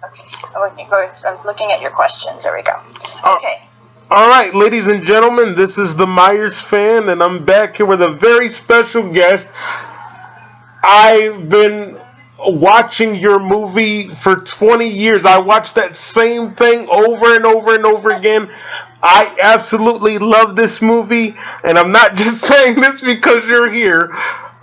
Okay, I'm looking at your questions. There we go. Okay. All right, ladies and gentlemen, this is the Myers Fan, and I'm back here with a very special guest. I've been watching your movie for 20 years. I watched that same thing over and over and over again. I absolutely love this movie, and I'm not just saying this because you're here.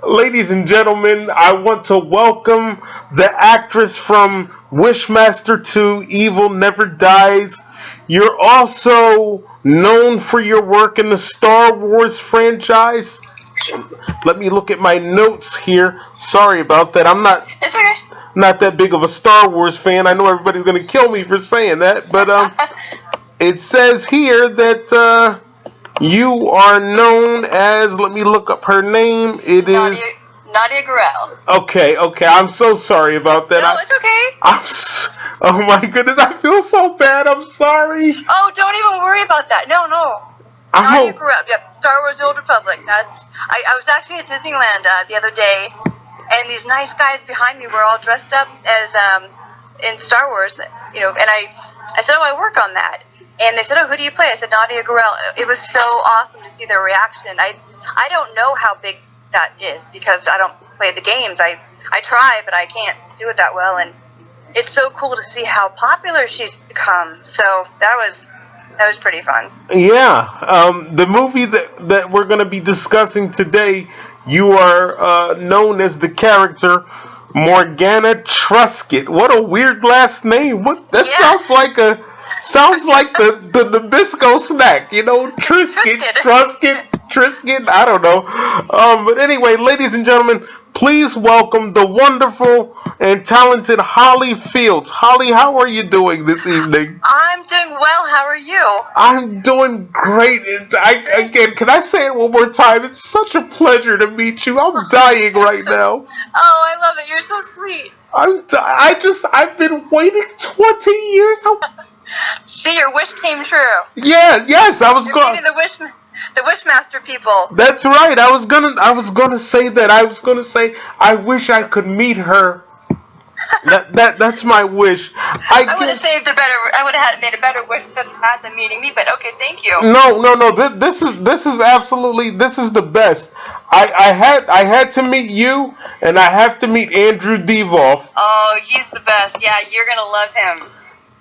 Ladies and gentlemen, I want to welcome the actress from Wishmaster 2, Evil Never Dies. You're also known for your work in the Star Wars franchise. Let me look at my notes here. Sorry about that. I'm not. It's okay. Not that big of a Star Wars fan. I know everybody's going to kill me for saying that, but it says here that you are known as. Let me look up her name. It is Nadia Gurel. Okay. I'm so sorry about that. No, it's okay. Oh my goodness, I feel so bad. I'm sorry. Oh, don't even worry about that. No. Nadia Gurel. Yep. Star Wars: The Old Republic. I was actually at Disneyland the other day, and these nice guys behind me were all dressed up as in Star Wars, and I said, I work on that. And they said, who do you play? I said, Nadia Gurel. It was so awesome to see their reaction. I don't know how big that is because I don't play the games. I try, but I can't do it that well. And it's so cool to see how popular she's become. So that was pretty fun. Yeah. The movie that we're going to be discussing today, you are known as the character Morgana Truscott. What a weird last name. Sounds like the Nabisco snack, Truscott, I don't know. But anyway, ladies and gentlemen, please welcome the wonderful and talented Holly Fields. Holly, how are you doing this evening? I'm doing well. How are you? I'm doing great. Again, can I say it one more time? It's such a pleasure to meet you. I'm dying right now. Oh, I love it. You're so sweet. I've been waiting 20 years. See, your wish came true. Yes, I was going. The Wishmaster people. That's right. I was gonna say that. I was gonna say I wish I could meet her. That's my wish. I would have saved a better. I would have made a better wish than had them meeting me. But okay, thank you. No. This is absolutely the best. I had to meet you, and I have to meet Andrew Divoff. Oh, he's the best. Yeah, you're gonna love him.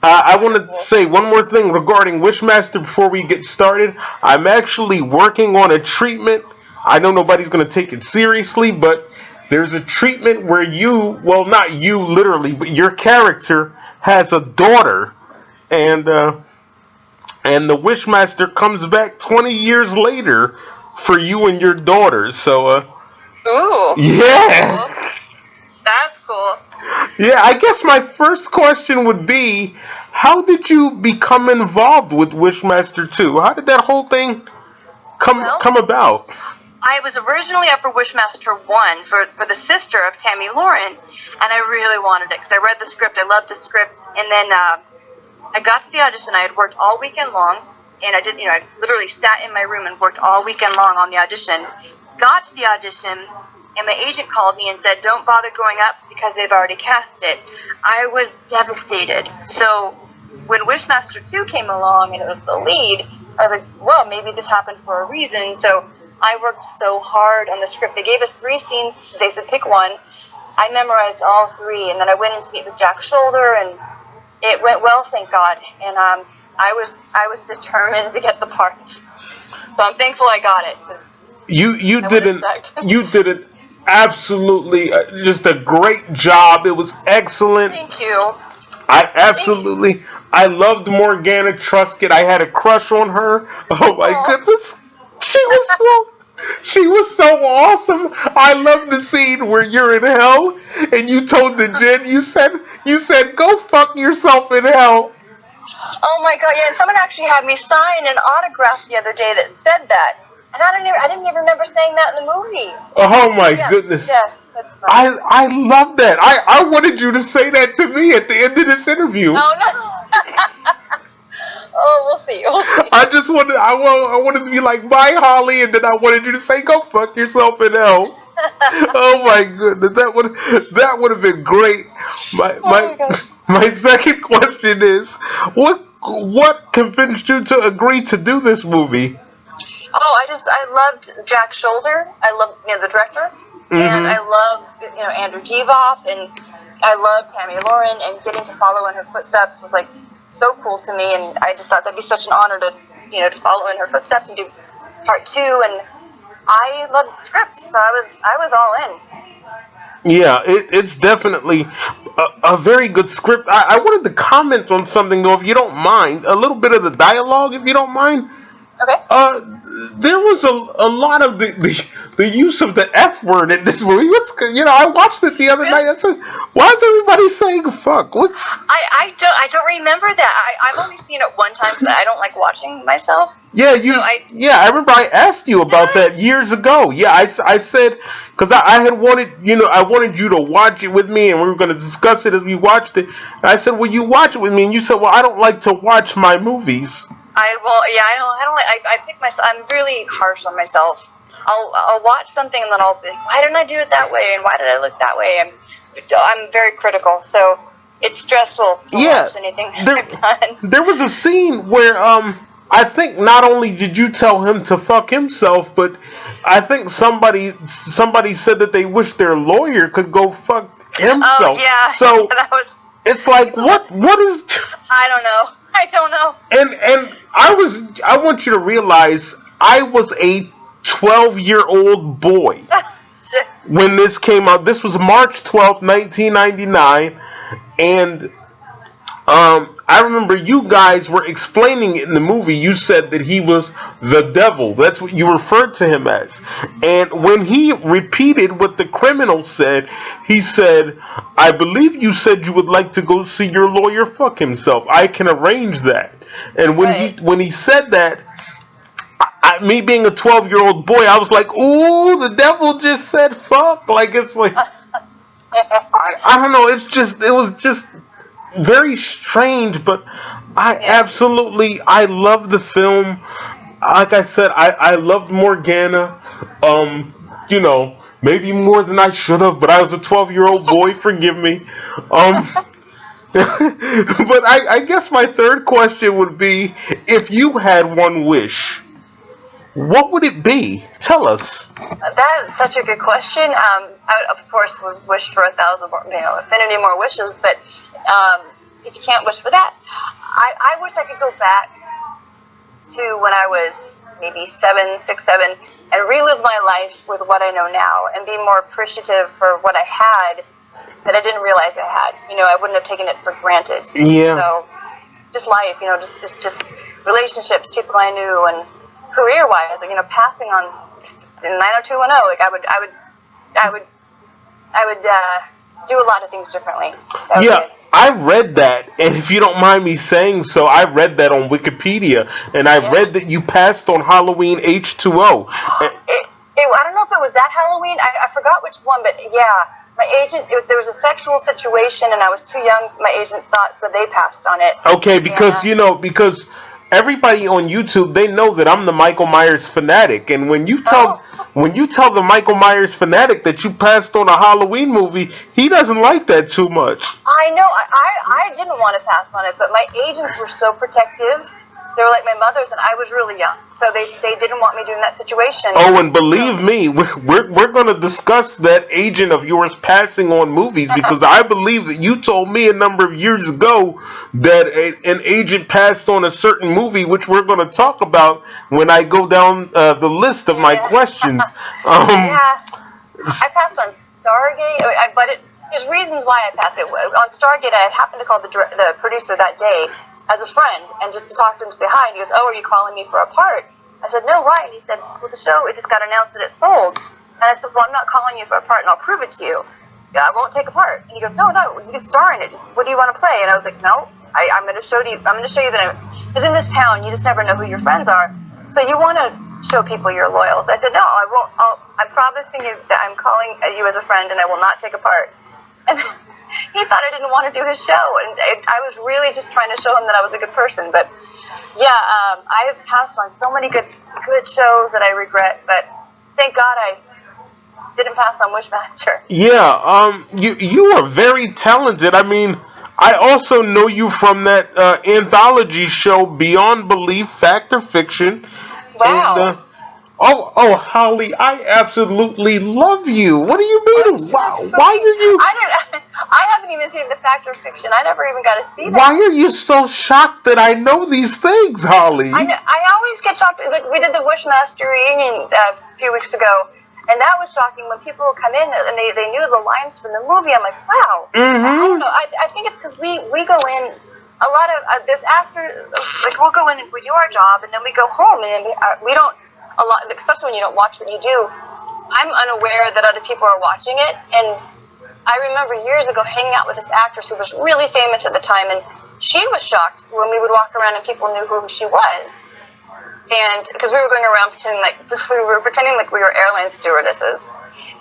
I want to say one more thing regarding Wishmaster before we get started. I'm actually working on a treatment. I know nobody's going to take it seriously, but there's a treatment where not you literally, but your character has a daughter, and the Wishmaster comes back 20 years later for you and your daughter. So, ooh. Yeah. Cool. That's cool. Yeah, I guess my first question would be, how did you become involved with Wishmaster 2? How did that whole thing come about? I was originally up for Wishmaster 1 for the sister of Tammy Lauren, and I really wanted it because I read the script, I loved the script, and then I got to the audition. I had worked all weekend long, and I literally sat in my room and worked all weekend long on the audition. Got to the audition, and my agent called me and said, don't bother going up because they've already cast it. I was devastated. So when Wishmaster 2 came along and it was the lead, I was like, well, maybe this happened for a reason. So I worked so hard on the script. They gave us 3 scenes. They said, pick one. I memorized all 3, and then I went in to meet with Jack Shoulder, and it went well, thank God. And I was determined to get the part. So I'm thankful I got it. You did it. Absolutely, just a great job. It was excellent. Thank you. I loved Morgana Truscott. I had a crush on her. Oh my goodness, she was so awesome. I love the scene where you're in hell and you told the djinn, you said go fuck yourself in hell. Oh my God, yeah, and someone actually had me sign an autograph the other day that said that. And I didn't even remember saying that in the movie. Oh my goodness. Yeah, that's fine. I love that. I wanted you to say that to me at the end of this interview. Oh no. Oh, we'll see. I wanted to be like, bye Holly, and then I wanted you to say, go fuck yourself in hell. Oh my goodness, that would have been great. My Oh my gosh. my second question is, what convinced you to agree to do this movie? Oh, I loved Jack Shoulder. I loved, the director. And I love, Andrew Divoff, and I love Tammy Lauren, and getting to follow in her footsteps was, like, so cool to me, and I just thought that'd be such an honor to, to follow in her footsteps and do part 2, and I loved the script, so I was all in. Yeah, it's definitely a very good script. I wanted to comment on something, though, if you don't mind. A little bit of the dialogue, if you don't mind. Okay. There was a lot of the use of the F word in this movie. I watched it the other night. I said, why is everybody saying fuck? I don't remember that. I've only seen it one time because I don't like watching myself. Yeah, I remember I asked you about that years ago. Yeah, I said, because I had wanted, I wanted you to watch it with me, and we were going to discuss it as we watched it. And I said, will you watch it with me? And you said, well, I don't like to watch my movies. I don't like. I pick myself. I'm really harsh on myself. I'll watch something and then I'll think, why didn't I do it that way? And why did I look that way? I'm very critical, so it's stressful to watch anything I've done. There was a scene where I think not only did you tell him to fuck himself, but I think somebody said that they wish their lawyer could go fuck himself. Oh yeah. So that was. It's like what is? I don't know. And I want you to realize I was a 12-year-old boy when this came out. This was March 12th, 1999, and I remember you guys were explaining it in the movie. You said that he was the devil. That's what you referred to him as. And when he repeated what the criminal said, he said, I believe you said you would like to go see your lawyer fuck himself. I can arrange that. And when he said that, me being a 12-year-old boy, I was like, ooh, the devil just said fuck. Like, it's like, I don't know. It was just very strange, but I love the film. Like I said, I loved Morgana. Maybe more than I should have, but I was a 12-year-old boy. Forgive me. But I guess my third question would be, if you had one wish, what would it be? Tell us. That is such a good question. I would, of course, would wish for 1,000 more, infinity more wishes, but if you can't wish for that, I wish I could go back to when I was maybe 6, 7, and relive my life with what I know now, and be more appreciative for what I had that I didn't realize I had. I wouldn't have taken it for granted. Yeah. So, just life, just relationships, people I knew, and career-wise, passing on 90210. I would do a lot of things differently. I read that, and if you don't mind me saying so, I read that on Wikipedia, and I read that you passed on Halloween H2O. I don't know if it was that Halloween. I forgot which one, but yeah. My agent, there was a sexual situation, and I was too young. My agents thought, so they passed on it. Okay, because because everybody on YouTube, they know that I'm the Michael Myers fanatic, and when you tell the Michael Myers fanatic that you passed on a Halloween movie, he doesn't like that too much. I know. I didn't want to pass on it, but my agents were so protective. They were like my mother's, and I was really young, so they didn't want me doing that situation. Oh, and believe me, we're going to discuss that agent of yours passing on movies, because I believe that you told me a number of years ago that an agent passed on a certain movie, which we're going to talk about when I go down the list of my questions. I passed on Stargate, but there's reasons why I passed it. On Stargate, I had happened to call the producer that day as a friend, and just to talk to him, to say hi, and he goes, oh, are you calling me for a part? I said, no, why? And he said, well, the show, it just got announced that it's sold. And I said, well, I'm not calling you for a part, and I'll prove it to you. I won't take a part. And he goes, no, you can star in it. What do you want to play? And I was like, no, I'm going to show you that because in this town, you just never know who your friends are. So you want to show people you're loyal. So I said, no, I won't. I'm promising you that I'm calling you as a friend, and I will not take a part. And he thought I didn't want to do his show, and I was really just trying to show him that I was a good person. But yeah, I have passed on so many good shows that I regret, but thank God I didn't pass on Wishmaster. Yeah, you are very talented. I mean, I also know you from that anthology show Beyond Belief, Fact or Fiction, and Wow. oh, Holly, I absolutely love you. What do you Oh, mean? so Wow, sweet. why did you? I haven't even seen the Fact or Fiction. I never even got to see that. Why are you so shocked that I know these things, Holly? I always get shocked. Like, we did the Wishmaster reunion a few weeks ago, and that was shocking when people would come in and they knew the lines from the movie. I'm like, wow. Mm-hmm. I don't know. I think it's because we go in. A lot of there's after, like, we'll go in and we do our job, and then we go home, and we don't, a lot, especially when you don't watch what you do. I'm unaware that other people are watching it, and I remember years ago hanging out with this actress who was really famous at the time, and she was shocked when we would walk around and people knew who she was. And because we were going around pretending like we were airline stewardesses,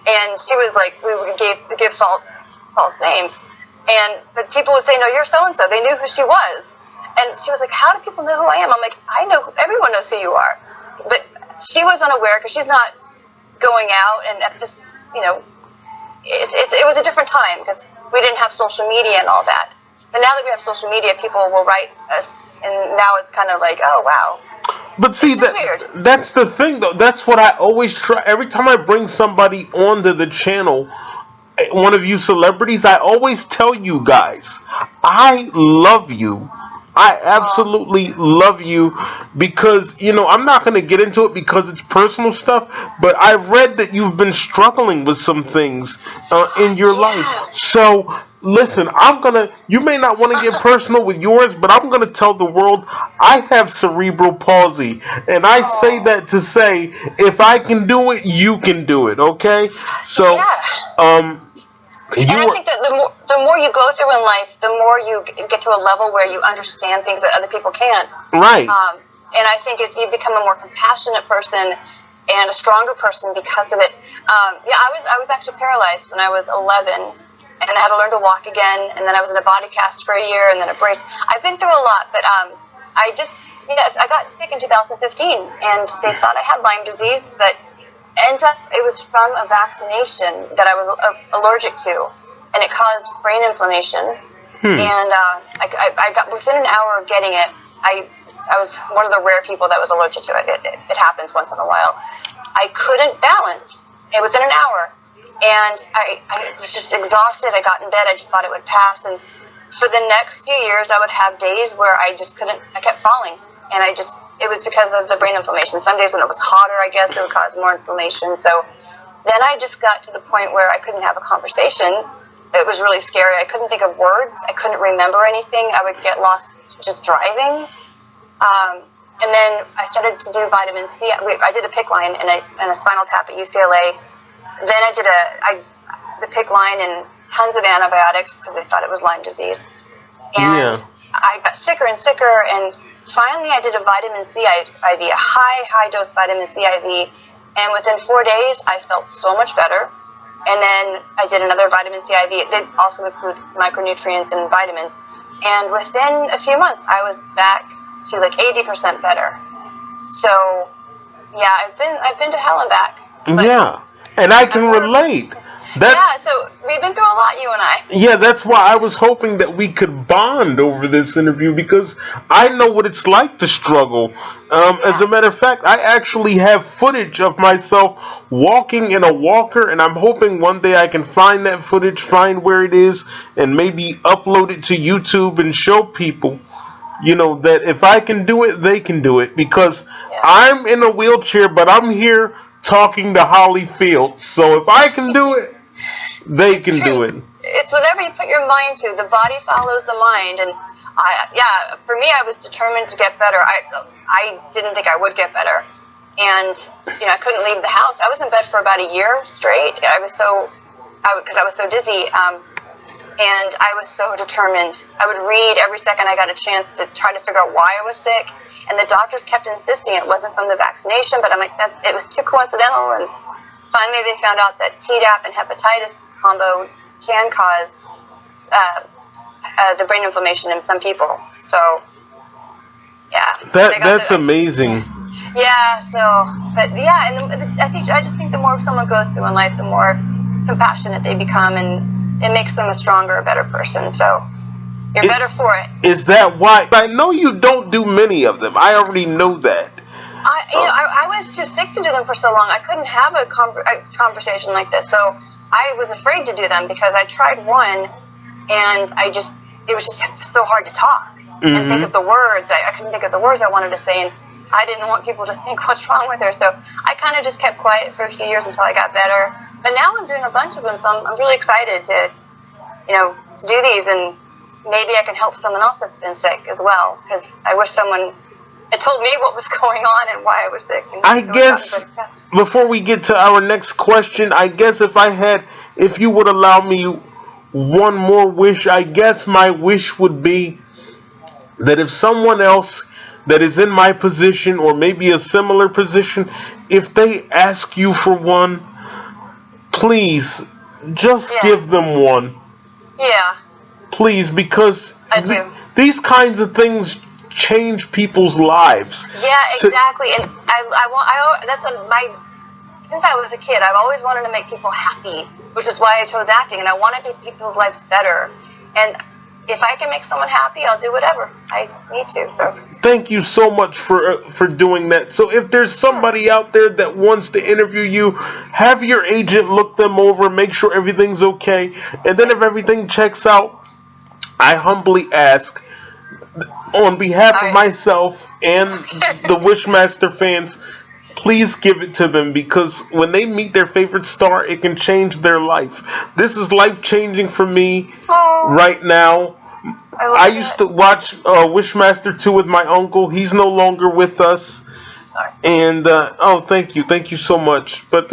and she was like, we would give false names, but people would say, no, you're so and so. They knew who she was, and she was like, how do people know who I am? I'm like, I know, everyone knows who you are, but she was unaware because she's not going out, and at this, it was a different time because we didn't have social media and all that. But now that we have social media, people will write us, and now it's kind of like, oh wow. But see, that's the thing, though. That's what I always try. Every time I bring somebody onto the channel, one of you celebrities, I always tell you guys, I love you. I absolutely love you because, I'm not going to get into it because it's personal stuff, but I read that you've been struggling with some things in your life. So, listen, you may not want to get personal with yours, but I'm going to tell the world I have cerebral palsy. And I say that to say, if I can do it, you can do it, okay? So, and I think that the more you go through in life, the more you get to a level where you understand things that other people can't. Right. And I think you become a more compassionate person and a stronger person because of it. I was actually paralyzed when I was 11, and I had to learn to walk again, and then I was in a body cast for a year, and then a brace. I've been through a lot, but I got sick in 2015, and they thought I had Lyme disease, but ends up it was from a vaccination that I was allergic to, and it caused brain inflammation. And I got, within an hour of getting it, I was one of the rare people that was allergic to it. It happens once in a while. I couldn't balance within an hour, and I was just exhausted. I got in bed. I just thought it would pass, and for the next few years I would have days where I just couldn't. I kept falling, and it was because of the brain inflammation. Some days when it was hotter, I guess, it would cause more inflammation. So then I just got to the point where I couldn't have a conversation. It was really scary. I couldn't think of words. I couldn't remember anything. I would get lost just driving. And then I started to do vitamin C. I did a PICC line and a spinal tap at UCLA. Then I did the PICC line and tons of antibiotics because they thought it was Lyme disease. And I got sicker and sicker, and finally I did a vitamin C IV, a high dose vitamin C IV, and within 4 days I felt so much better. And then I did another vitamin C IV. It did also include micronutrients and vitamins. And within a few months I was back to like 80% better. So yeah, I've been to hell and back. Yeah, and I can relate. So we've been through a lot, you and I. Yeah, that's why I was hoping that we could bond over this interview, because I know what it's like to struggle. As a matter of fact, I actually have footage of myself walking in a walker, and I'm hoping one day I can find that footage, find where it is, and maybe upload it to YouTube and show people, that if I can do it, they can do it, because I'm in a wheelchair, but I'm here talking to Holly Fields. So if I can do it, they can do it. It's whatever you put your mind to. The body follows the mind, and for me, I was determined to get better. I didn't think I would get better, and I couldn't leave the house. I was in bed for about a year straight. Because I was so dizzy, and I was so determined. I would read every second I got a chance to try to figure out why I was sick, and the doctors kept insisting it wasn't from the vaccination, but I'm like, it was too coincidental. And finally they found out that Tdap and hepatitis combo can cause the brain inflammation in some people. So yeah, that's amazing. Yeah. So, but yeah, and I just think the more someone goes through in life, the more compassionate they become, and it makes them a stronger, better person. So you're better for it. Is that why? I know you don't do many of them. I already know that. I was too sick to do them for so long. I couldn't have a conversation like this, so I was afraid to do them because I tried one, and it was just so hard to talk and think of the words. I couldn't think of the words I wanted to say, and I didn't want people to think what's wrong with her. So I kind of just kept quiet for a few years until I got better. But now I'm doing a bunch of them, so I'm really excited to do these, and maybe I can help someone else that's been sick as well, because I wish someone had told me what was going on and why I was sick. I guess before we get to our next question, I guess if you would allow me one more wish, I guess my wish would be that if someone else that is in my position or maybe a similar position, if they ask you for one, please just give them one. Yeah. Please, because these kinds of things change people's lives. Yeah, exactly. And since I was a kid, I've always wanted to make people happy, which is why I chose acting, and I want to make people's lives better. And if I can make someone happy, I'll do whatever I need to. So thank you so much for doing that. So if there's somebody out there that wants to interview you, have your agent look them over, make sure everything's okay, and then if everything checks out, I humbly ask, on behalf of myself and the Wishmaster fans, please give it to them, because when they meet their favorite star, it can change their life. This is life-changing for me right now. I used to watch Wishmaster 2 with my uncle. He's no longer with us. Sorry. And, thank you so much. But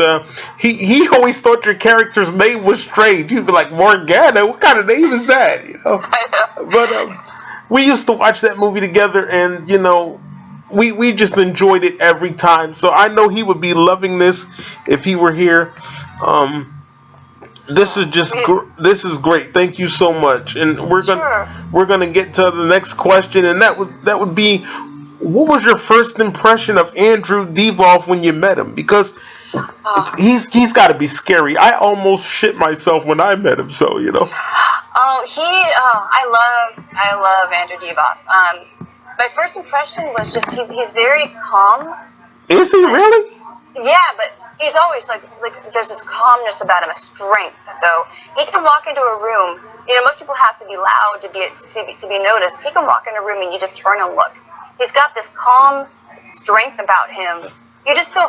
he always thought your character's name was strange. He'd be like, Morgana, what kind of name is that? But we used to watch that movie together, and, we just enjoyed it every time. So I know he would be loving this if he were here. This is great. Thank you so much. And we're gonna get to the next question, and that would be, what was your first impression of Andrew Divoff when you met him? Because he's got to be scary. I almost shit myself when I met him. So I love Andrew Divoff. My first impression was just he's very calm. Is he really? Yeah, but he's always like there's this calmness about him, a strength. Though he can walk into a room. Most people have to be loud to be noticed. He can walk in a room and you just turn and look. He's got this calm strength about him. You just feel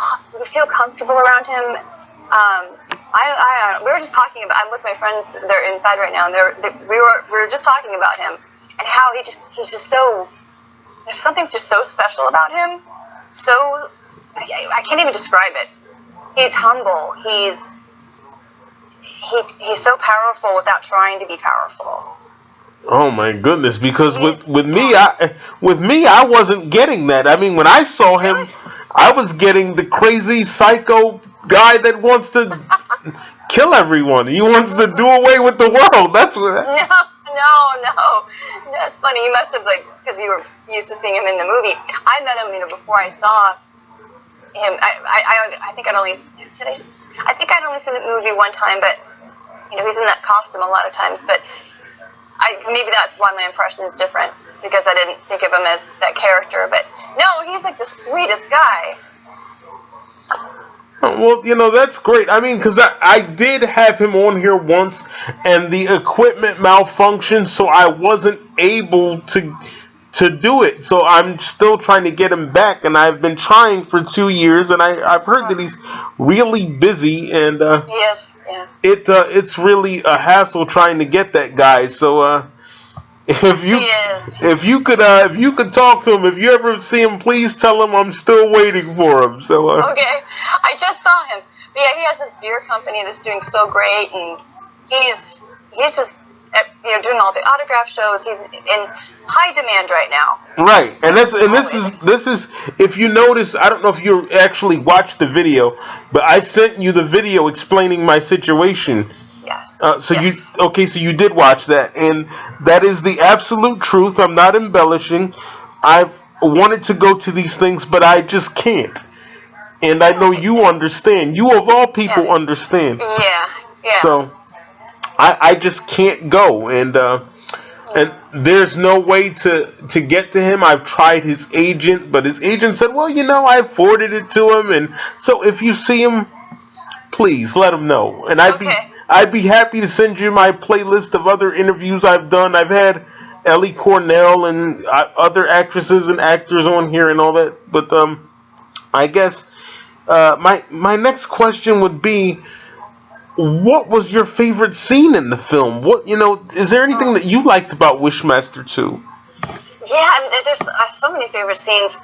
comfortable around him. We were just talking about. I'm with my friends. They're inside right now, and we were just talking about him and how he's just so. Something's just so special about him. So I can't even describe it. He's humble. He's so powerful without trying to be powerful. Oh my goodness! Because with me, I wasn't getting that. I mean, when I saw him, I was getting the crazy psycho guy that wants to kill everyone. He wants to do away with the world. That's what. No. That's funny. You must have because you were used to seeing him in the movie. I met him, before I saw him. I think I'd only seen the movie one time, but he's in that costume a lot of times. But maybe that's why my impression is different, because I didn't think of him as that character. But no, he's like the sweetest guy. Well, that's great. I mean, because I did have him on here once, and the equipment malfunctioned, so I wasn't able to do it. So I'm still trying to get him back, and I've been trying for 2 years, and I've heard that he's really busy, and yes, yeah. It's really a hassle trying to get that guy. So if you could talk to him, if you ever see him, please tell him I'm still waiting for him. So okay, I just saw him. But yeah, he has this beer company that's doing so great, and he's just doing all the autograph shows. He's in high demand right now. Right, and this is if you notice, I don't know if you actually watched the video, but I sent you the video explaining my situation. Yes. So you did watch that, and that is the absolute truth. I'm not embellishing. wanted to go to these things, but I just can't. And I know you understand. You of all people understand. Yeah. So I just can't go, and there's no way to get to him. I've tried his agent, but his agent said, well, I forwarded it to him, and so if you see him, please let him know. And I'd be happy to send you my playlist of other interviews I've done. I've had Ellie Cornell and other actresses and actors on here and all that. But I guess my next question would be, what was your favorite scene in the film? Is there anything that you liked about Wishmaster 2? Yeah, there's so many favorite scenes.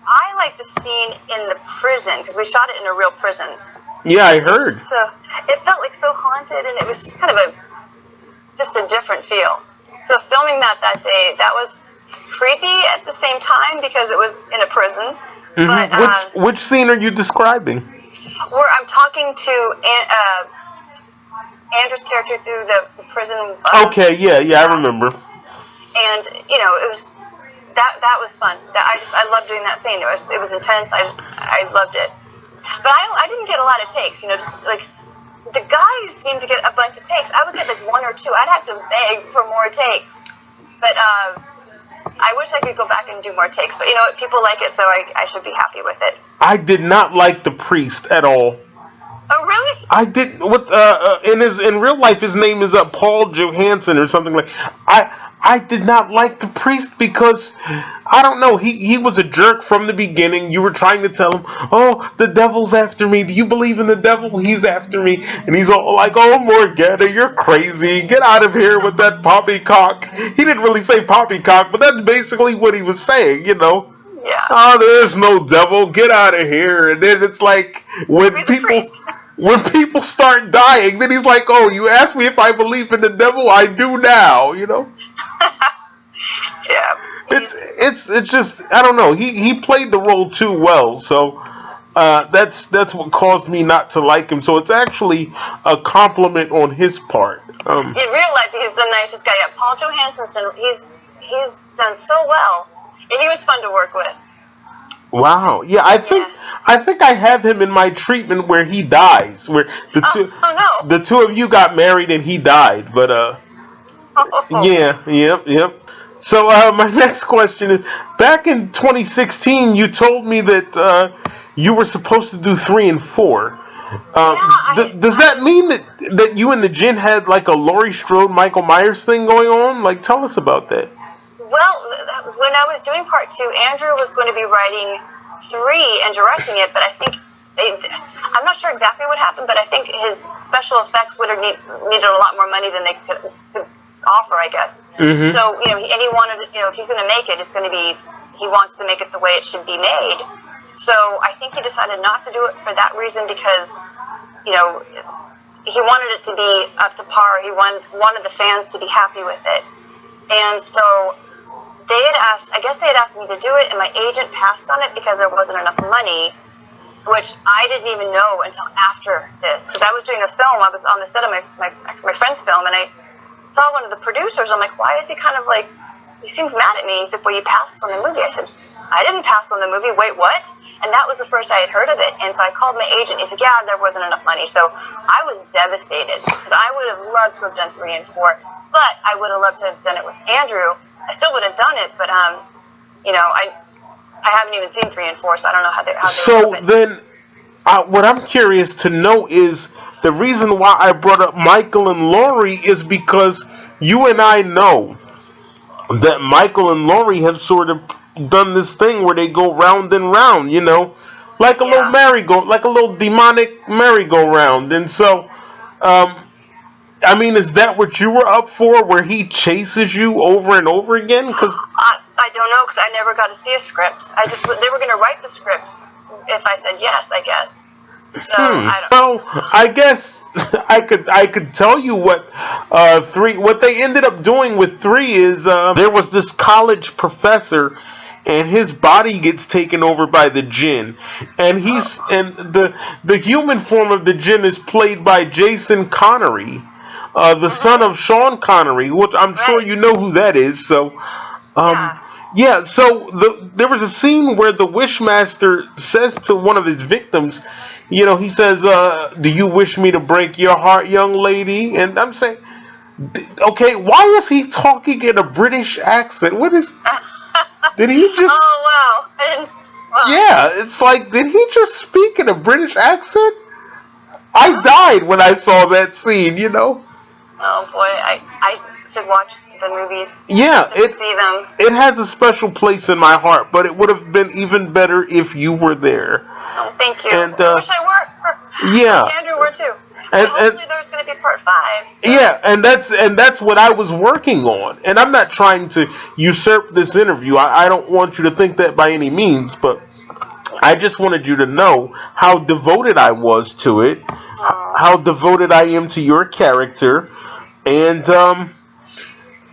I like the scene in the prison, because we shot it in a real prison. Yeah, I heard. It felt like so haunted, and it was just kind of just a different feel. So filming that day, that was creepy at the same time because it was in a prison. Mm-hmm. But which scene are you describing? Where I'm talking to Andrew's character through the prison. Okay, yeah, I remember. And it was that was fun. I loved doing that scene. It was intense. I loved it. But I didn't get a lot of takes. Just like the guys seemed to get a bunch of takes. I would get like one or two. I'd have to beg for more takes. But I wish I could go back and do more takes. But people like it, so I should be happy with it. I did not like the priest at all. Oh, really? I did. In real life, his name is Paul Johansson or something like. I did not like the priest because I don't know. He was a jerk from the beginning. You were trying to tell him, oh, the devil's after me. Do you believe in the devil? He's after me, and he's all like, oh, Morgana, you're crazy. Get out of here with that poppycock. He didn't really say poppycock, but that's basically what he was saying. Yeah. Oh, there's no devil. Get out of here. And then it's like when people start dying, then he's like, oh, you asked me if I believe in the devil? I do now, Yeah. It's just, I don't know. He played the role too well, so that's what caused me not to like him. So it's actually a compliment on his part. In real life, he's the nicest guy. Yeah, Paul Johansson, he's done so well. And he was fun to work with. Wow. Yeah, I think I have him in my treatment where he dies. Where the two of you got married and he died. But Yep. So my next question is: back in 2016, you told me that you were supposed to do 3 and 4. Does that mean that you and the Djinn had like a Laurie Strode, Michael Myers thing going on? Like, tell us about that. Well, when I was doing part 2, Andrew was going to be writing 3 and directing it, but I think I'm not sure exactly what happened, but I think his special effects would have needed a lot more money than they could offer, I guess. Mm-hmm. So, and he wanted, if he's going to make it, it's going to be, he wants to make it the way it should be made. So I think he decided not to do it for that reason because, he wanted it to be up to par. He wanted the fans to be happy with it. And so they had asked me to do it, and my agent passed on it because there wasn't enough money, which I didn't even know until after this. Because I was doing a film, I was on the set of my friend's film, and I saw one of the producers. I'm like, why is he kind of like, he seems mad at me. He said, well, you passed on the movie. I said, I didn't pass on the movie. Wait, what? And that was the first I had heard of it. And so I called my agent. He said, yeah, there wasn't enough money. So I was devastated because I would have loved to have done 3 and 4, but I would have loved to have done it with Andrew. I still would have done it, but I haven't even seen 3 and 4, so I don't know how they. So then, what I'm curious to know is the reason why I brought up Michael and Laurie is because you and I know that Michael and Laurie have sort of done this thing where they go round and round, like a little merry-go, like a little demonic merry-go-round, and so. Is that what you were up for, where he chases you over and over again? Cause I don't know, because I never got to see a script. They were going to write the script if I said yes, I guess. So, I don't know. Well, I guess I could tell you what 3, what they ended up doing with 3 is there was this college professor, and his body gets taken over by the Djinn, and the human form of the Djinn is played by Jason Connery. The son of Sean Connery, which I'm sure you know who that is. So, Yeah, so there was a scene where the Wishmaster says to one of his victims, he says, "Do you wish me to break your heart, young lady?" And I'm saying, okay, why is he talking in a British accent? What is? Did he just? Oh wow! I didn't. Wow. Yeah, it's like, did he just speak in a British accent? I died when I saw that scene. Oh boy, I should watch the movies. Yeah, just to see them. It has a special place in my heart, but it would have been even better if you were there. Oh, thank you. And, I wish I were. Yeah. Andrew were too. And hopefully there's going to be part 5. So. Yeah, and that's what I was working on. And I'm not trying to usurp this interview. I don't want you to think that by any means, but I just wanted you to know how devoted I was to it, how devoted I am to your character, and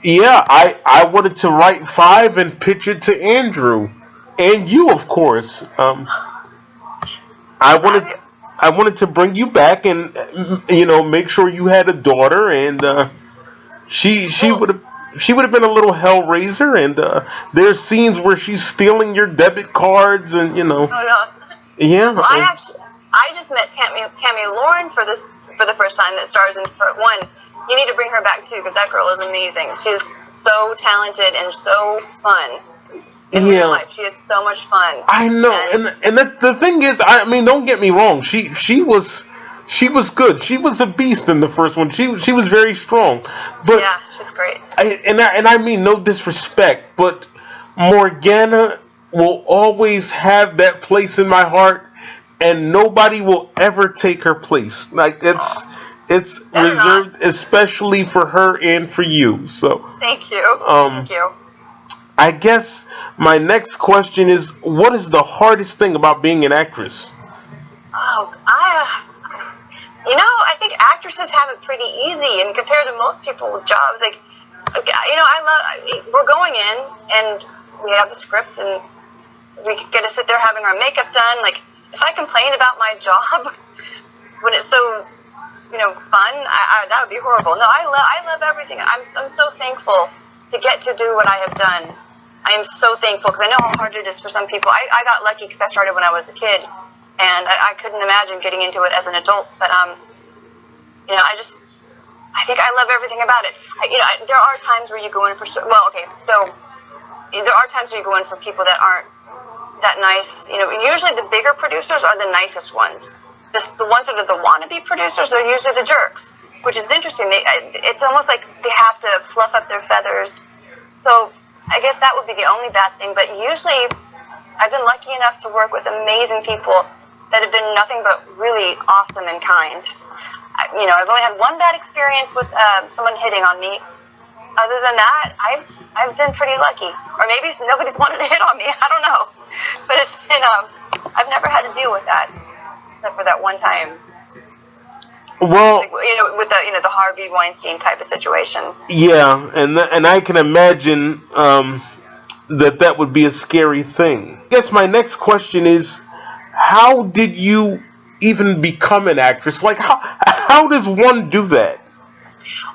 yeah, I wanted to write 5 and pitch it to Andrew, and you, of course. I wanted to bring you back and make sure you had a daughter, and she would have been a little hellraiser, and there's scenes where she's stealing your debit cards, and Oh no. Yeah. Well, I just met Tammy Lauren for the first time that stars in part 1. You need to bring her back too, because that girl is amazing. She's so talented and so fun. In real life, she is so much fun. I know, and the thing is, I mean, don't get me wrong. She was good. She was a beast in the first one. She was very strong. But yeah, she's great. I mean no disrespect, but Morgana will always have that place in my heart, and nobody will ever take her place. Like it's reserved especially for her and for you. So thank you. Thank you. I guess my next question is, what is the hardest thing about being an actress? Oh, I think actresses have it pretty easy, and compared to most people with jobs, like, we're going in, and we have the script, and we get to sit there having our makeup done. Like, if I complain about my job when it's so, fun, that would be horrible. No, I love everything. I'm so thankful to get to do what I have done. I am so thankful, because I know how hard it is for some people. I got lucky because I started when I was a kid, and I couldn't imagine getting into it as an adult. But I think I love everything about it. There are times where you go in for so there are times where you go in for people that aren't that nice. Usually the bigger producers are the nicest ones. The ones that are the wannabe producers are usually the jerks, which is interesting. It's almost like they have to fluff up their feathers. So I guess that would be the only bad thing. But usually I've been lucky enough to work with amazing people that have been nothing but really awesome and kind. I've only had one bad experience with someone hitting on me. Other than that, I've been pretty lucky. Or maybe nobody's wanted to hit on me. I don't know. But it's been I've never had to deal with that, except for that one time. Well, with the Harvey Weinstein type of situation. Yeah, and I can imagine that would be a scary thing. I guess my next question is, how did you even become an actress? Like, how does one do that?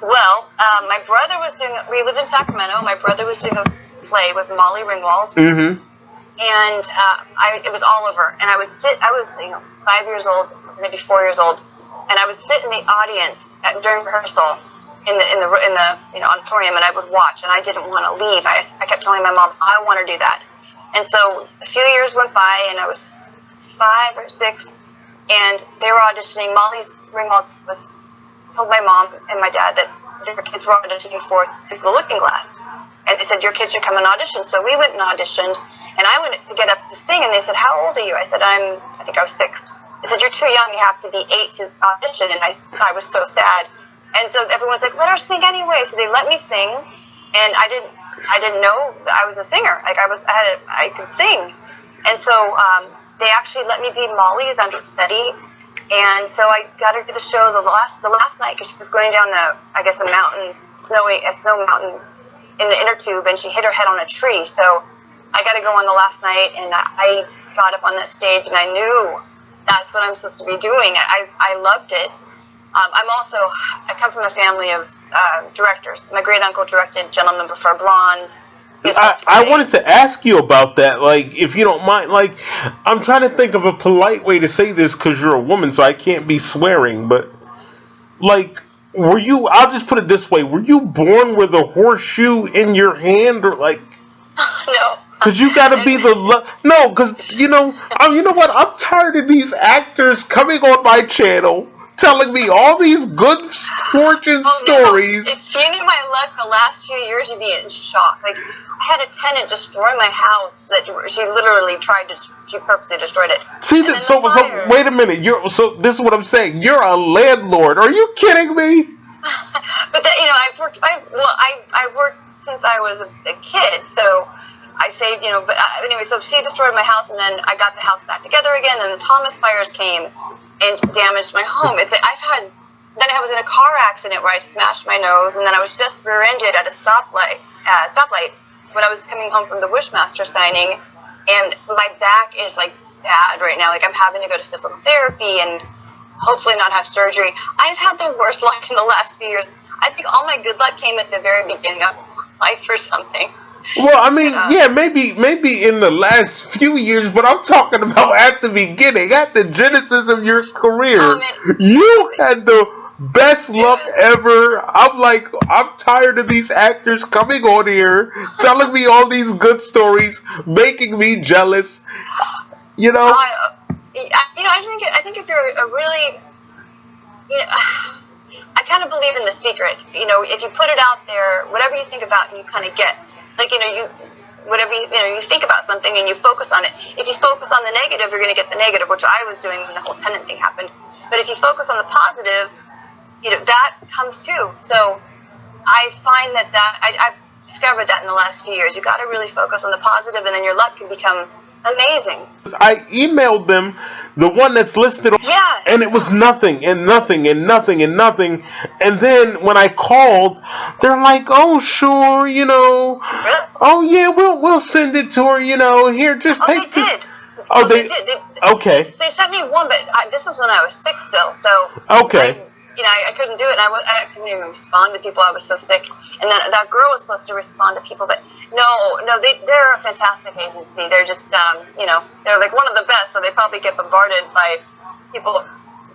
Well, my brother was we lived in Sacramento. My brother was doing a play with Molly Ringwald. Mm-hmm. And it was all over. And I was 5 years old, maybe 4 years old, and I would sit in the audience during rehearsal in the auditorium, and I would watch, and I didn't want to leave. I kept telling my mom, I want to do that. And so a few years went by, and I was 5 or 6, and they were auditioning. Molly Ringwald told my mom and my dad that their kids were auditioning for The Looking Glass. And they said, your kids should come and audition. So we went and auditioned, and I went to get up to sing, and they said, how old are you? I said, I think I was 6. They said, you're too young, you have to be 8 to audition. And I was so sad. And so everyone's like, let her sing anyway. So they let me sing, and I didn't know that I was a singer. Like I could sing. And so they actually let me be Molly's understudy. And so I got her to the show the last night, because she was going down a snow mountain in the inner tube, and she hit her head on a tree. So I got to go on the last night, and I got up on that stage, and I knew that's what I'm supposed to be doing. I loved it. I come from a family of directors. My great uncle directed Gentlemen Prefer Blondes, I wanted to ask you about that, like, if you don't mind. Like, I'm trying to think of a polite way to say this because you're a woman, so I can't be swearing. But, like, were you? I'll just put it this way: were you born with a horseshoe in your hand, or like? No. Cause you gotta be no, cause you know what? I'm tired of these actors coming on my channel telling me all these good fortune stories. No. If you knew my luck the last few years, you'd be in shock. Like, I had a tenant destroy my house that she literally she purposely destroyed it. See, so wait a minute. So this is what I'm saying. You're a landlord. Are you kidding me? But I've worked since I was a kid, so I saved, but anyway, so she destroyed my house, and then I got the house back together again, and the Thomas fires came and damaged my home. Then I was in a car accident where I smashed my nose, and then I was just rear-ended at a stoplight when I was coming home from the Wishmaster signing, and my back is, like, bad right now. Like, I'm having to go to physical therapy and hopefully not have surgery. I've had the worst luck in the last few years. I think all my good luck came at the very beginning of life or something. Well, I mean, yeah, maybe in the last few years, but I'm talking about at the beginning, at the genesis of your career. You had the best luck ever. I'm tired of these actors coming on here, telling me all these good stories, making me jealous. You know? I think if you're a really, I kind of believe in the secret. If you put it out there, whatever you think about, you kind of get. Like, you think about something and you focus on it. If you focus on the negative, you're going to get the negative, which I was doing when the whole tenant thing happened. But if you focus on the positive, that comes too. So I find that I've discovered that in the last few years. You got to really focus on the positive, and then your luck can become amazing. I emailed them the one that's listed, and it was nothing and nothing and nothing and nothing. And then when I called, they're like, "Oh, sure, Really? Oh yeah, we'll send it to her. Here, just take this." Did. They did. Okay. They sent me one, but this was when I was sick still. So okay. I couldn't do it, and I couldn't even respond to people. I was so sick. And then that girl was supposed to respond to people, but no, they're a fantastic agency. They're just, they're like one of the best, so they probably get bombarded by people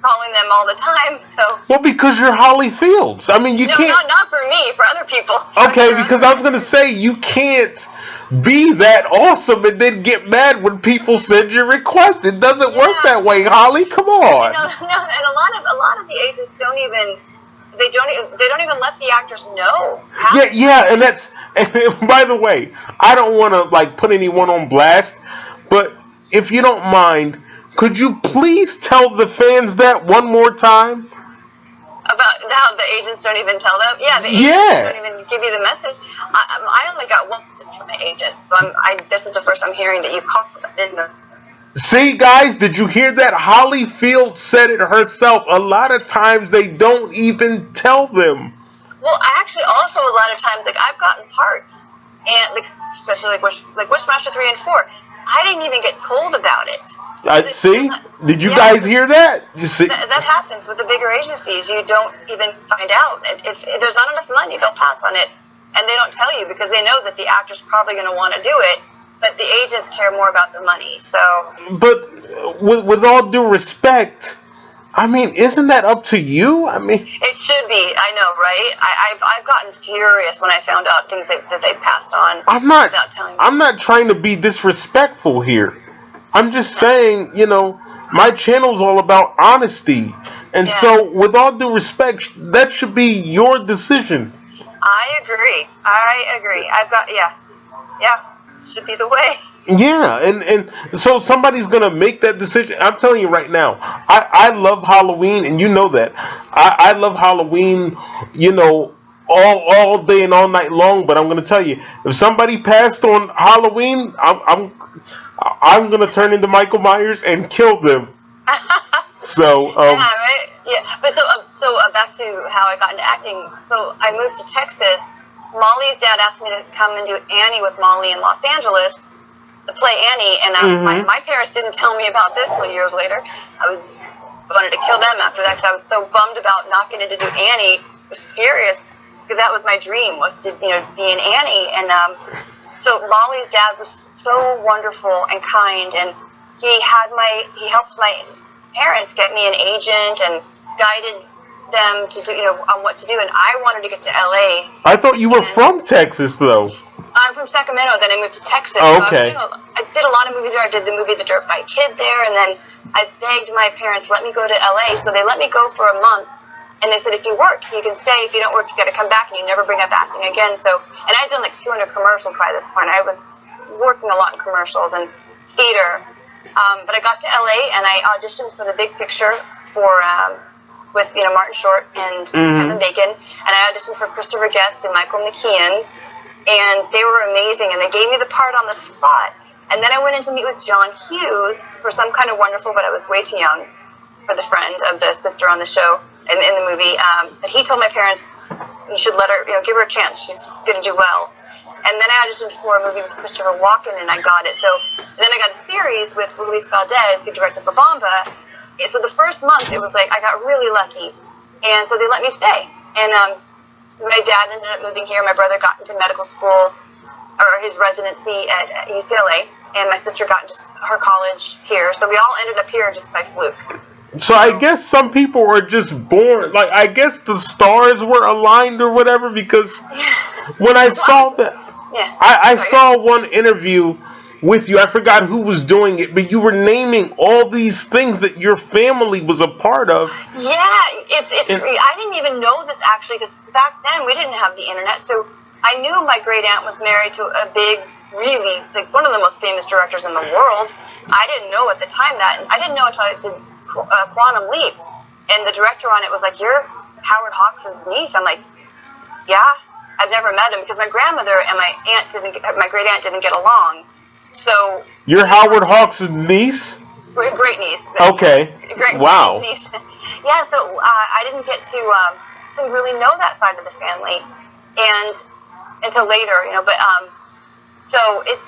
calling them all the time. So. Well, because you're Holly Fields. I mean, you can't. Not for me, for other people. Okay, because I was gonna say you can't be that awesome and then get mad when people send you requests. It doesn't work that way, Holly. Come on. No, and a lot of the agents don't even let the actors know. Yeah, and by the way, I don't want to put anyone on blast, but if you don't mind, could you please tell the fans that one more time? About how the agents don't even tell them? Yeah, the agents don't even give you the message. I only got one message from the agent, so this is the first I'm hearing that you called. See, guys, did you hear that? Holly Field said it herself. A lot of times they don't even tell them. Well, I actually also a lot of times, I've gotten parts, and especially like Wishmaster 3 and 4, I didn't even get told about it. See? Did you guys hear that? You see? That happens with the bigger agencies. You don't even find out. If there's not enough money, they'll pass on it, and they don't tell you because they know that the actor's probably going to want to do it. But the agents care more about the money, so. But with all due respect, I mean, isn't that up to you? I mean, it should be. I know, right? I've gotten furious when I found out things that they passed on without telling me. I'm not trying to be disrespectful here. I'm just saying, my channel's all about honesty, and so with all due respect, that should be your decision. I agree. I've got should be the way. Yeah, and so somebody's gonna make that decision. I'm telling you right now, I love Halloween, and you know that. I love Halloween, all day and all night long. But I'm gonna tell you, if somebody passed on Halloween, I'm gonna turn into Michael Myers and kill them. So yeah, right. Yeah, but so back to how I got into acting. So I moved to Texas. Molly's dad asked me to come and do Annie with Molly in Los Angeles, to play Annie, and my parents didn't tell me about this till years later. I wanted to kill them after that because I was so bummed about not getting to do Annie. I was furious because that was my dream, was to be an Annie, and So Molly's dad was so wonderful and kind, and he helped my parents get me an agent and guided them to do, on what to do. And I wanted to get to LA. I thought you were from Texas, though. I'm from Sacramento, then I moved to Texas. Oh, okay. So I did a lot of movies there. I did the movie The Dirt Bike Kid there, and then I begged my parents, let me go to LA. So they let me go for a month, and they said, if you work, you can stay. If you don't work, you got to come back, and you never bring up acting again. So, and I'd done like 200 commercials by this point. I was working a lot in commercials and theater. But I got to LA, and I auditioned for The Big Picture with Martin Short and Kevin Bacon, and I auditioned for Christopher Guest and Michael McKean. And they were amazing, and they gave me the part on the spot. And then I went in to meet with John Hughes for Some Kind of Wonderful, but I was way too young for the friend of the sister on the show in the movie. But he told my parents, you should let her, give her a chance. She's going to do well. And then I auditioned for a movie with Christopher Walken, and I got it. So then I got a series with Luis Valdez, who directed La Bamba. And so the first month, it was like I got really lucky. And so they let me stay. And my dad ended up moving here. My brother got into medical school, or his residency at UCLA, and my sister got into her college here. So we all ended up here just by fluke. So I guess some people were just born, like, I guess the stars were aligned or whatever, because when I saw that, I saw one interview with you. I forgot who was doing it, but you were naming all these things that your family was a part of. Yeah, it's I didn't even know this actually, because back then we didn't have the internet. So I knew my great aunt was married to a big, really, like one of the most famous directors in the world. I didn't know at the time that. I didn't know until I did Quantum Leap, and the director on it was like, "You're Howard Hawks' niece." I'm like, "Yeah." I've never met him because my grandmother and my great aunt didn't get along. So you're Howard Hawks' niece? Great niece. Okay. Wow. Great niece. Yeah. So I didn't get to really know that side of the family, and until later, But so it's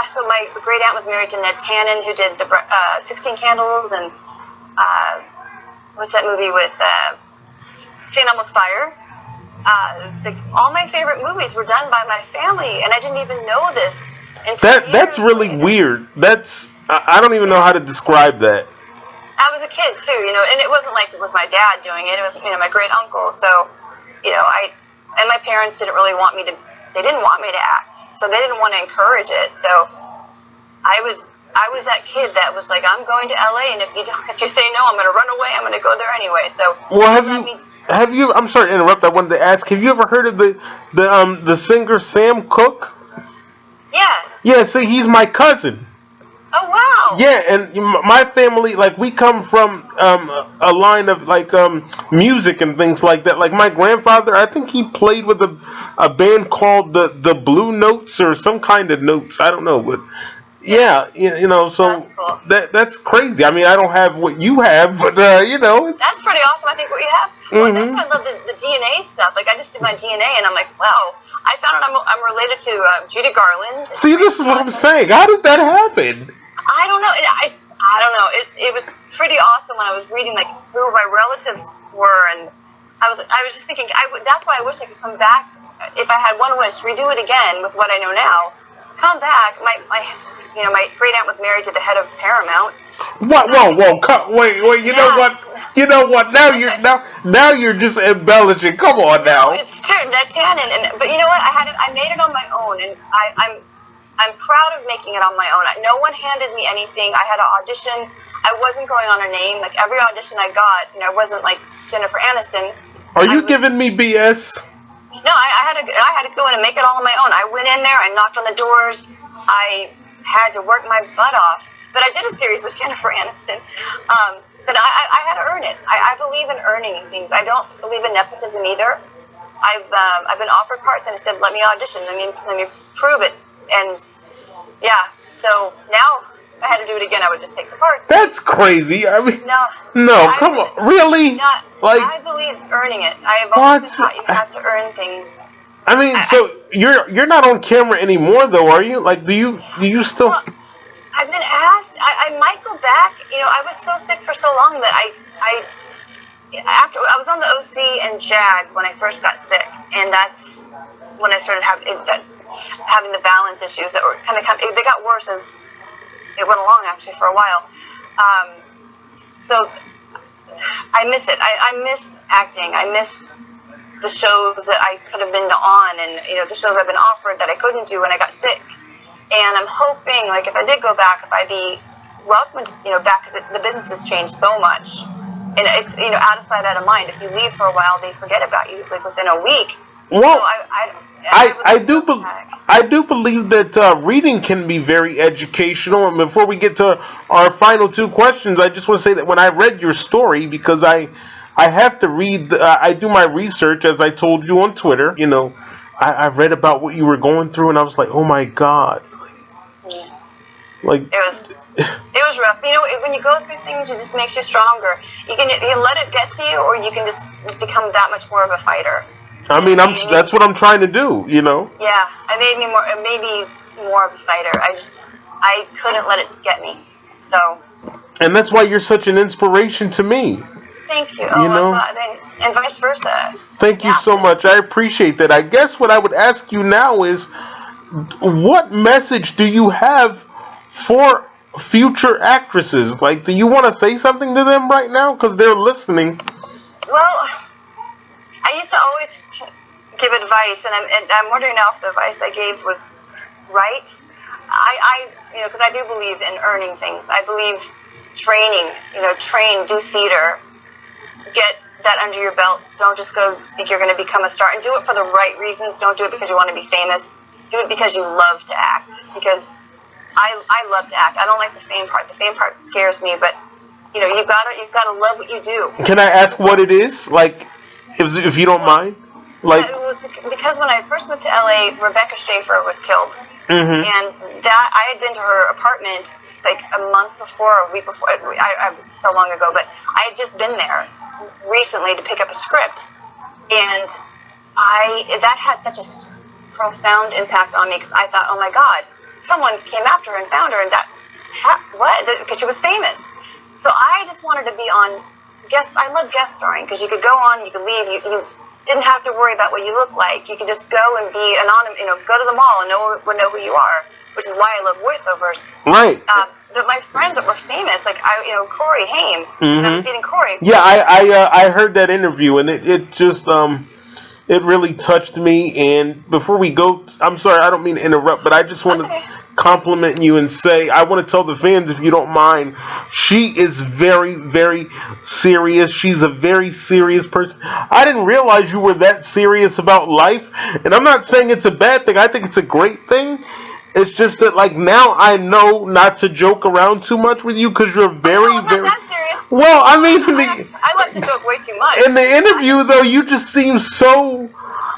So my great aunt was married to Ned Tannen, who did the 16 Candles and what's that movie with St. Elmo's Fire. All my favorite movies were done by my family, and I didn't even know this. That's really weird. I don't even know how to describe that. I was a kid too, and it wasn't like it was my dad doing it. It was, my great uncle. So, and my parents didn't really want me to. They didn't want me to act, so they didn't want to encourage it. So, I was that kid that was like, I'm going to LA, and if you say no, I'm going to run away. I'm going to go there anyway. So, well, have you? I'm sorry to interrupt. I wanted to ask. Have you ever heard of the singer Sam Cooke? Yes. Yeah. See, he's my cousin. Oh wow. Yeah, and my family, like, we come from a line of like music and things like that. Like my grandfather, I think he played with a band called the Blue Notes or some kind of Notes. I don't know, but yeah, so that's cool. That's crazy. I mean, I don't have what you have, but it's that's pretty awesome. I think what you have. Well, that's why I love the DNA stuff. Like I just did my DNA, and I'm like, wow. I found out I'm related to Judy Garland. See, this is what I'm saying. How did that happen? I don't know. I don't know. It was pretty awesome when I was reading like who my relatives were, and I was just thinking that's why I wish I could come back. If I had one wish, redo it again with what I know now. Come back. My great aunt was married to the head of Paramount. What? Whoa! Wait! You know what? You know what? Now you're just embellishing. Come on now. No, it's true. Ned Tannen, but you know what? I made it on my own, and I'm proud of making it on my own. No one handed me anything. I had an audition. I wasn't going on a name. Like every audition I got, I wasn't like Jennifer Aniston. Are you giving me BS? No, I had to go in and make it all on my own. I went in there. I knocked on the doors. I had to work my butt off. But I did a series with Jennifer Aniston. But I had to earn it. I believe in earning things. I don't believe in nepotism either. I've been offered parts, and I said, let me audition. Let me prove it. And yeah, so now if I had to do it again, I would just take the part. That's crazy. I mean, no, come on, really? I believe eurning it. I have always been taught you have to earn things. I mean, so you're not on camera anymore, though, are you? Like, do you still? Well, I've been asked. I might go back. I was so sick for so long that after I was on the OC and JAG when I first got sick, and that's when I started having that having the balance issues that were kind of they got worse as it went along, actually, for a while. So I miss it. I miss acting. I miss the shows that I could have been on, and the shows I've been offered that I couldn't do when I got sick. And I'm hoping, like, if I did go back, if I'd be welcomed, back, because the business has changed so much. And it's, out of sight, out of mind. If you leave for a while, they forget about you, like, within a week. Well, so I do believe that reading can be very educational. And before we get to our final two questions, I just want to say that when I read your story, because I have to read, I do my research, as I told you on Twitter. I read about what you were going through, and I was like, oh my God. Like, it was rough. When you go through things, it just makes you stronger. You can let it get to you, or you can just become that much more of a fighter. I mean, that's what I'm trying to do, Yeah, it made me more of a fighter. I couldn't let it get me. So. And that's why you're such an inspiration to me. Thank you. And vice versa. Thank you so much. I appreciate that. I guess what I would ask you now is, what message do you have for future actresses? Like, do you want to say something to them right now? Because they're listening. Well, I used to always give advice, and I'm wondering now if the advice I gave was right. Because I do believe in earning things. I believe training, do theater, get that under your belt. Don't just go think you're going to become a star, and do it for the right reasons. Don't do it because you want to be famous. Do it because you love to act. Because I love to act. I don't like the fame part. The fame part scares me, but you've got to love what you do. Can I ask what it is? Like, if you don't mind? Like, it was because when I first moved to LA, Rebecca Schaefer was killed. Mm-hmm. And that I had been to her apartment like a month before, or a week before. I was so long ago, but I had just been there recently to pick up a script, and that had such a profound impact on me, because I thought, oh my God, someone came after her and found her, and because she was famous. So I just wanted to be on I love guest starring, because you could go on, you could leave, you didn't have to worry about what you look like. You could just go and be anonymous, go to the mall and no one would know who you are, which is why I love voiceovers. Right. My friends that were famous, like Corey Haim, mm-hmm. I was dating Corey. Yeah, I heard that interview, and it just it really touched me. And before we go, I'm sorry, I don't mean to interrupt, but I just want to compliment you and say, I want to tell the fans, if you don't mind, she is very, very serious. She's a very serious person. I didn't realize you were that serious about life, and I'm not saying it's a bad thing. I think it's a great thing. It's just that, like, now I know not to joke around too much with you, because you're very, I'm not that serious. Well, I mean, I love to joke way too much. In the interview, though, you just seem so.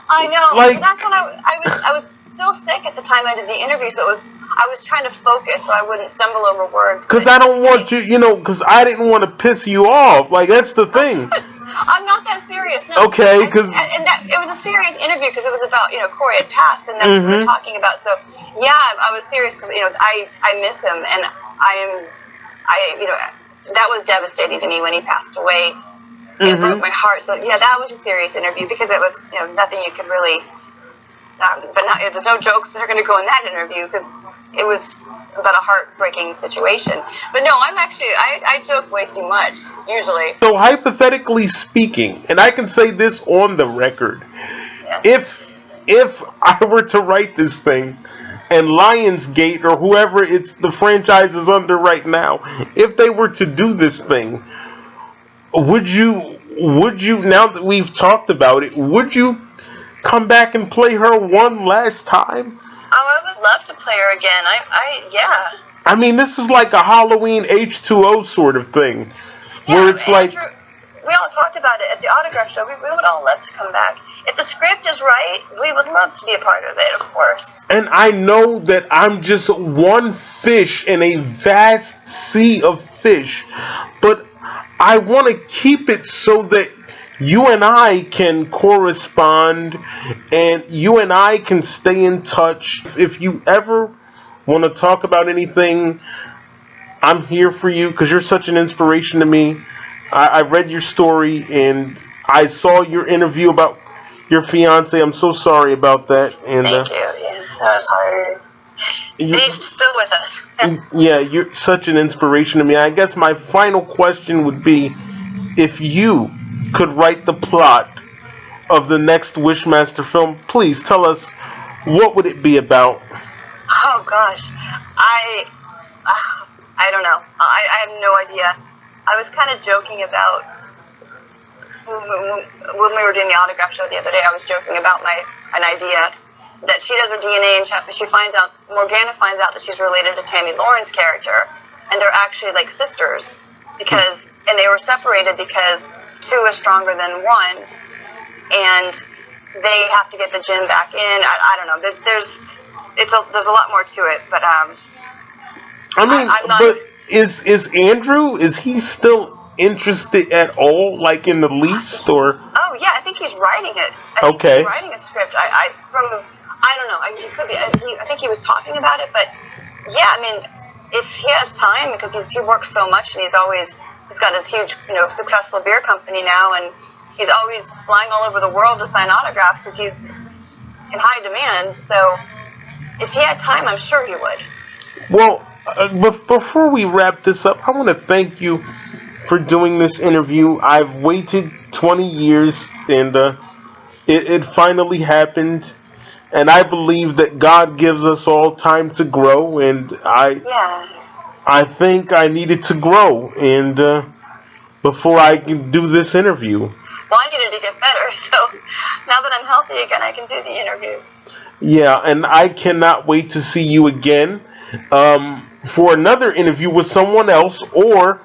I know. Like, that's when I was still sick at the time I did the interview, so I was trying to focus so I wouldn't stumble over words. Because I don't want you, because I didn't want to piss you off. Like, that's the thing. I'm not that serious. No. Okay, because it was a serious interview, because it was about Corey had passed, and that's mm-hmm. what we were talking about. So yeah, I was serious, because I miss him, and that was devastating to me when he passed away. It mm-hmm. broke my heart. So yeah, that was a serious interview, because it was nothing you could really. There's no jokes that are going to go in that interview, because it was about a heartbreaking situation. But no, I joke way too much, usually. So hypothetically speaking, and I can say this on the record, yeah. If I were to write this thing, and Lionsgate, or whoever the franchise is under right now, if they were to do this thing, would you, now that we've talked about it, would you come back and play her one last time? Oh, I would love to play her again. Yeah. I mean, this is like a Halloween H2O sort of thing, where it's like. We all talked about it at the autograph show. We would all love to come back. If the script is right, we would love to be a part of it, of course. And I know that I'm just one fish in a vast sea of fish, but I want to keep it so that you and I can correspond, and you and I can stay in touch. If you ever want to talk about anything, I'm here for you, because you're such an inspiration to me. I read your story, and I saw your interview about your fiance. I'm so sorry about that. And thank you. Yeah. That was hard. He's still with us. Yeah, you're such an inspiration to me. I guess my final question would be, if you could write the plot of the next Wishmaster film, please tell us, what would it be about? Oh gosh, I don't know. I have no idea. I was kind of joking about when we were doing the autograph show the other day. I was joking about an idea that she does her DNA and she finds out, Morgana finds out that she's related to Tammy Lauren's character, and they're actually like sisters and they were separated because two is stronger than one, and they have to get the gym back in. I don't know. There's a lot more to it, but I mean, but is Andrew, is he still interested at all, like in the least, or? Oh yeah, I think he's writing it. He's writing a script. I don't know. He could be. I think he was talking about it, but yeah, I mean, if he has time, because he works so much, and he's got his huge, successful beer company now, and he's always flying all over the world to sign autographs because he's in high demand. So if he had time, I'm sure he would. Well, before we wrap this up, I want to thank you for doing this interview. I've waited 20 years, and it finally happened. And I believe that God gives us all time to grow, and I think I needed to grow, and before I can do this interview. Well, I needed to get better, so now that I'm healthy again, I can do the interviews. Yeah, and I cannot wait to see you again for another interview with someone else, or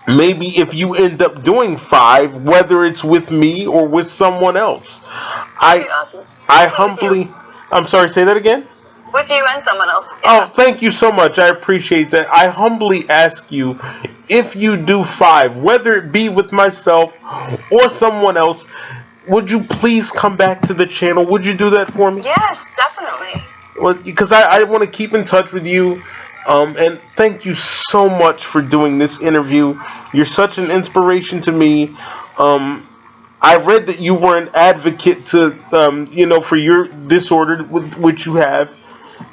maybe if you end up doing 5, whether it's with me or with someone else. Awesome. I'm sorry, say that again? With you and someone else. Yeah. Oh, thank you so much. I appreciate that. I humbly ask you, if you do 5, whether it be with myself or someone else, would you please come back to the channel? Would you do that for me? Yes, definitely. Well, because I want to keep in touch with you. And thank you so much for doing this interview. You're such an inspiration to me. I read that you were an advocate to, for your disorder, which you have.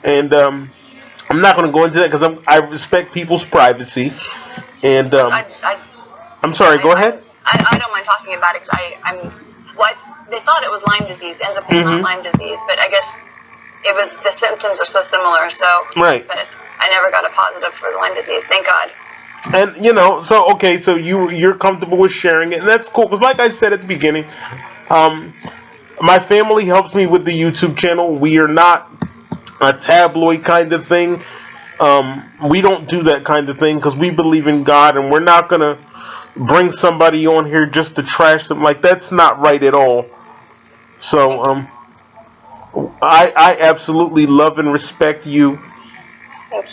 And I'm not going to go into that because I respect people's privacy. And I'm sorry, go ahead. I don't mind talking about it because they thought it was Lyme disease. Ends up being not Lyme disease, but I guess it was, the symptoms are so similar. So right. But I never got a positive for the Lyme disease, thank God. And so you're comfortable with sharing it, and that's cool. Because like I said at the beginning, my family helps me with the YouTube channel. We are not a tabloid kind of thing. We don't do that kind of thing because we believe in God, and we're not gonna bring somebody on here just to trash them. Like, that's not right at all. So I absolutely love and respect you.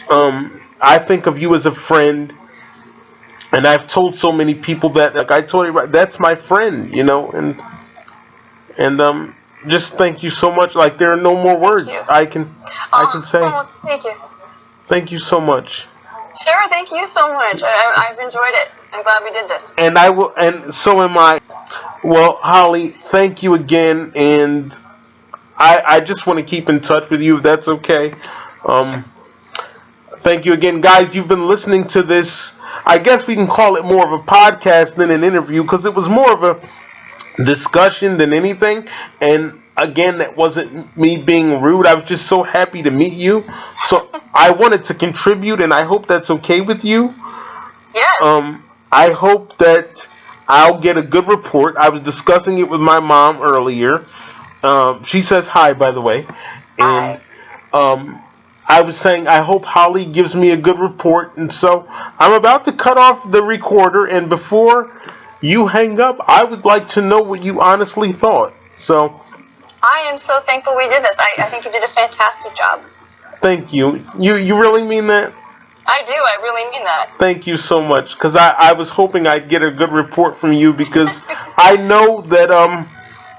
I think of you as a friend. And I've told so many people that, like I told you, that's my friend, and just thank you so much. Like, there are no more words I can say. Oh, thank you. Thank you so much. Sure, thank you so much. I've enjoyed it. I'm glad we did this. And I will, and so am I. Well, Holly, thank you again, and I just want to keep in touch with you if that's okay. Thank you again, guys. You've been listening to this. I guess we can call it more of a podcast than an interview because it was more of a discussion than anything. And again, that wasn't me being rude. I was just so happy to meet you. So I wanted to contribute, and I hope that's okay with you. Yes. I hope that I'll get a good report. I was discussing it with my mom earlier. She says hi, by the way. And I was saying I hope Holly gives me a good report, and so I'm about to cut off the recorder, and before you hang up, I would like to know what you honestly thought. So I am so thankful we did this. I think you did a fantastic job. Thank you. You really mean that? I do. I really mean that. Thank you so much, because I was hoping I'd get a good report from you, because I know that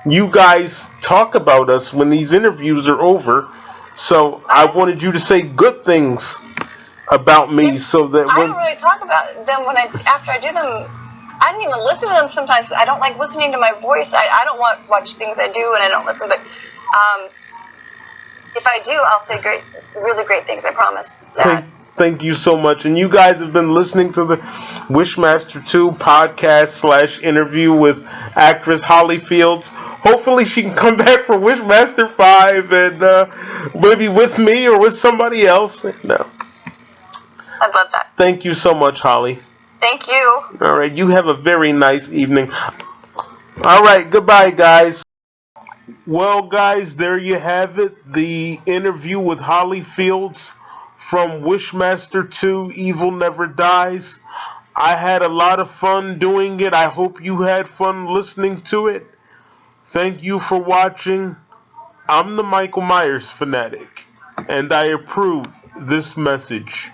you guys talk about us when these interviews are over. So I wanted you to say good things about me, so that I don't really talk about them after I do them. I don't even listen to them sometimes. I don't like listening to my voice. I don't watch things I do, and I don't listen. But if I do, I'll say really great things, I promise. That. Thank you so much. And you guys have been listening to the Wishmaster 2 podcast / interview with actress Holly Fields. Hopefully she can come back for Wishmaster 5 and maybe with me or with somebody else. No. I'd love that. Thank you so much, Holly. Thank you. All right, you have a very nice evening. All right, goodbye, guys. Well, guys, there you have it. The interview with Holly Fields from Wishmaster 2, Evil Never Dies. I had a lot of fun doing it. I hope you had fun listening to it. Thank you for watching. I'm the Michael Myers fanatic, and I approve this message.